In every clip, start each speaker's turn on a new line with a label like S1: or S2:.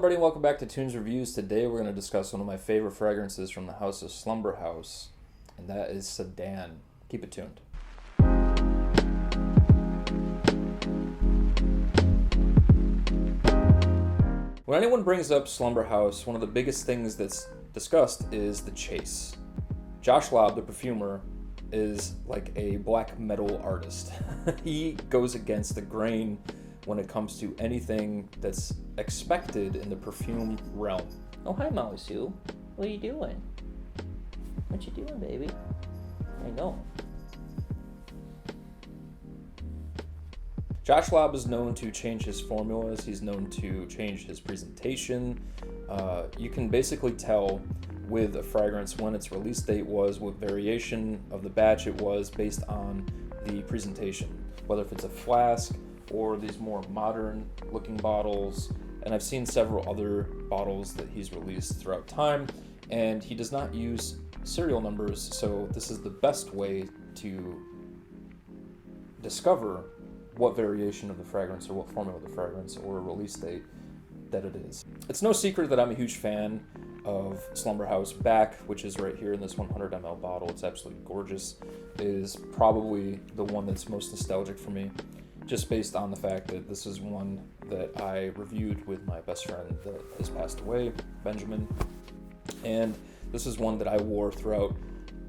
S1: everybody, and welcome back to Toons Reviews. Today we're going to discuss one of my favorite fragrances from the house of Slumberhouse, and that is Sedan. Keep it tuned. When anyone brings up Slumberhouse, one of the biggest things that's discussed is the chase. Josh Lobb, the perfumer, is like a black metal artist. He goes against the grain when it comes to anything that's expected in the perfume realm.
S2: Oh, hi, Molly Sue. What are you doing? What you doing, baby? I know.
S1: Josh Lobb is known to change his formulas. He's known to change his presentation. You can basically tell with a fragrance when its release date was, what variation of the batch it was based on the presentation. Whether if it's a flask or these more modern looking bottles. And I've seen several other bottles that he's released throughout time, and he does not use serial numbers, so this is the best way to discover what variation of the fragrance or what formula of the fragrance or release date that it is. It's no secret that I'm a huge fan of Slumberhouse Back, which is right here in this 100 ml bottle. It's absolutely gorgeous. It is probably the one that's most nostalgic for me, just based on the fact that this is one that I reviewed with my best friend that has passed away, Benjamin. And this is one that I wore throughout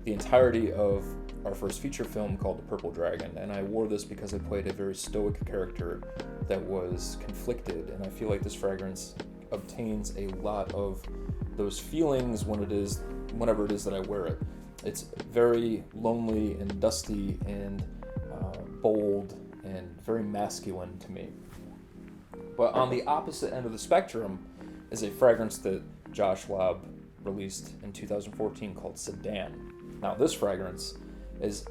S1: the entirety of our first feature film called The Purple Dragon. And I wore this because I played a very stoic character that was conflicted. And I feel like this fragrance obtains a lot of those feelings whenever it is that I wear it. It's very lonely and dusty and bold and very masculine to me. But on the opposite end of the spectrum is a fragrance that Josh Lobb released in 2014 called Sedan. Now this fragrance is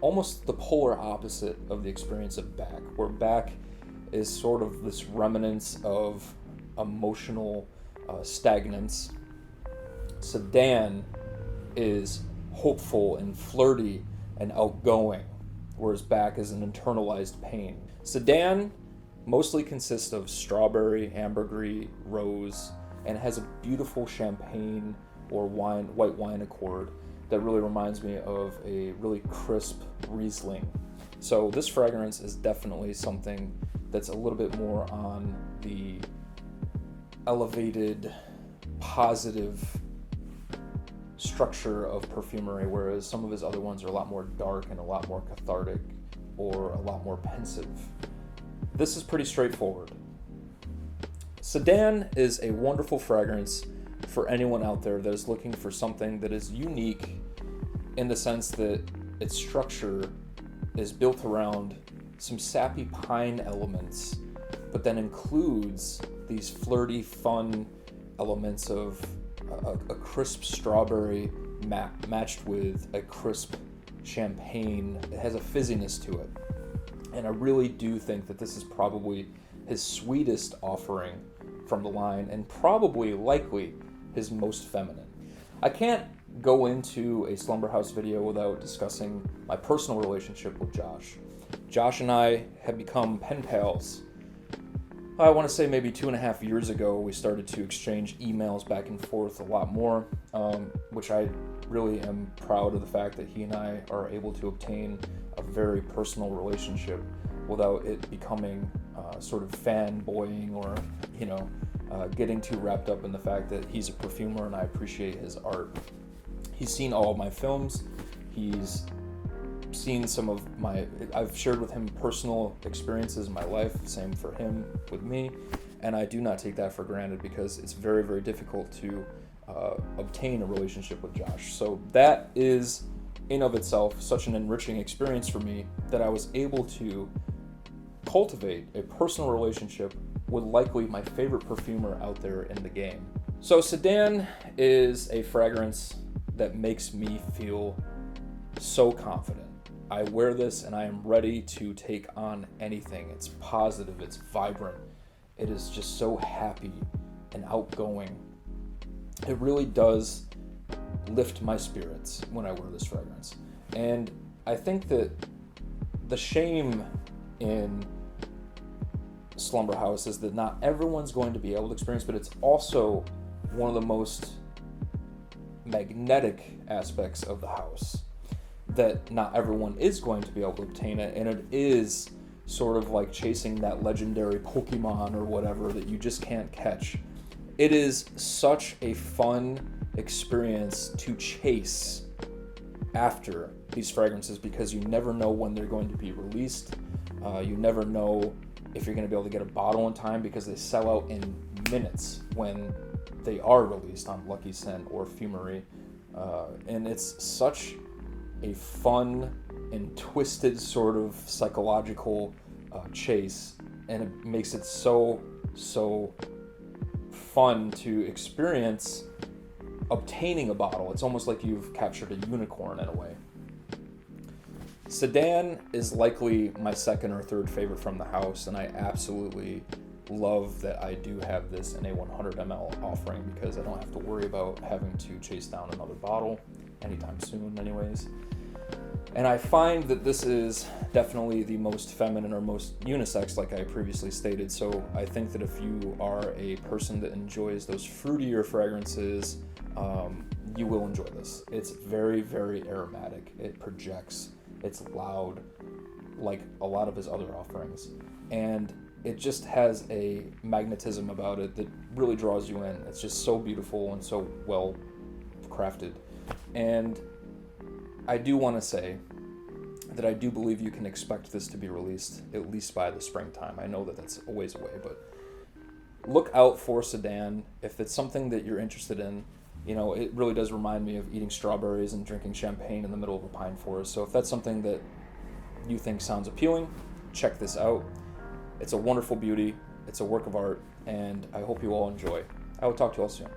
S1: almost the polar opposite of the experience of Back, where Back is sort of this remnants of emotional stagnance. Sedan is hopeful and flirty and outgoing, whereas Back is an internalized pain. Sedan mostly consists of strawberry, ambergris, rose, and has a beautiful champagne or white wine accord that really reminds me of a really crisp Riesling. So this fragrance is definitely something that's a little bit more on the elevated, positive structure of perfumery, whereas some of his other ones are a lot more dark and a lot more cathartic or a lot more pensive. This is pretty straightforward. Sedan is a wonderful fragrance for anyone out there that is looking for something that is unique in the sense that its structure is built around some sappy pine elements, but then includes these flirty, fun elements of a crisp strawberry matched with a crisp champagne. It has a fizziness to it. And I really do think that this is probably his sweetest offering from the line, and probably, likely, his most feminine. I can't go into a Slumberhouse video without discussing my personal relationship with Josh. Josh and I have become pen pals. I want to say maybe 2.5 years ago. We started to exchange emails back and forth a lot more, which I really am proud of the fact that he and I are able to obtain a very personal relationship without it becoming sort of fanboying or, getting too wrapped up in the fact that he's a perfumer and I appreciate his art. He's seen all of my films. He's seen I've shared with him personal experiences in my life, same for him with me, and I do not take that for granted because it's very, very difficult to obtain a relationship with Josh. So that is, in of itself, such an enriching experience for me that I was able to cultivate a personal relationship with likely my favorite perfumer out there in the game. So Sedan is a fragrance that makes me feel so confident. I wear this and I am ready to take on anything. It's positive, it's vibrant, it is just so happy and outgoing. It really does lift my spirits when I wear this fragrance. And I think that the shame in Slumberhouse is that not everyone's going to be able to experience, but it's also one of the most magnetic aspects of the house, that not everyone is going to be able to obtain it, and it is sort of like chasing that legendary Pokemon or whatever that you just can't catch. It is such a fun experience to chase after these fragrances because you never know when they're going to be released. You never know if you're going to be able to get a bottle in time because they sell out in minutes when they are released on Lucky Scent or Fumery. And it's such a fun and twisted sort of psychological chase, and it makes it so fun to experience obtaining a bottle. It's almost like you've captured a unicorn in a way. Sedan is likely my second or third favorite from the house, and I absolutely love that I do have this in a 100 ml offering because I don't have to worry about having to chase down another bottle anytime soon anyways. And I find that this is definitely the most feminine or most unisex, like I previously stated. So I think that if you are a person that enjoys those fruitier fragrances, you will enjoy this. It's very, very aromatic. It projects. It's loud, like a lot of his other offerings. And it just has a magnetism about it that really draws you in. It's just so beautiful and so well crafted. And I do want to say that I do believe you can expect this to be released at least by the springtime. I know that that's a ways away, but look out for Sedan. If it's something that you're interested in, you know, it really does remind me of eating strawberries and drinking champagne in the middle of a pine forest. So if that's something that you think sounds appealing, check this out. It's a wonderful beauty. It's a work of art, and I hope you all enjoy. I will talk to you all soon.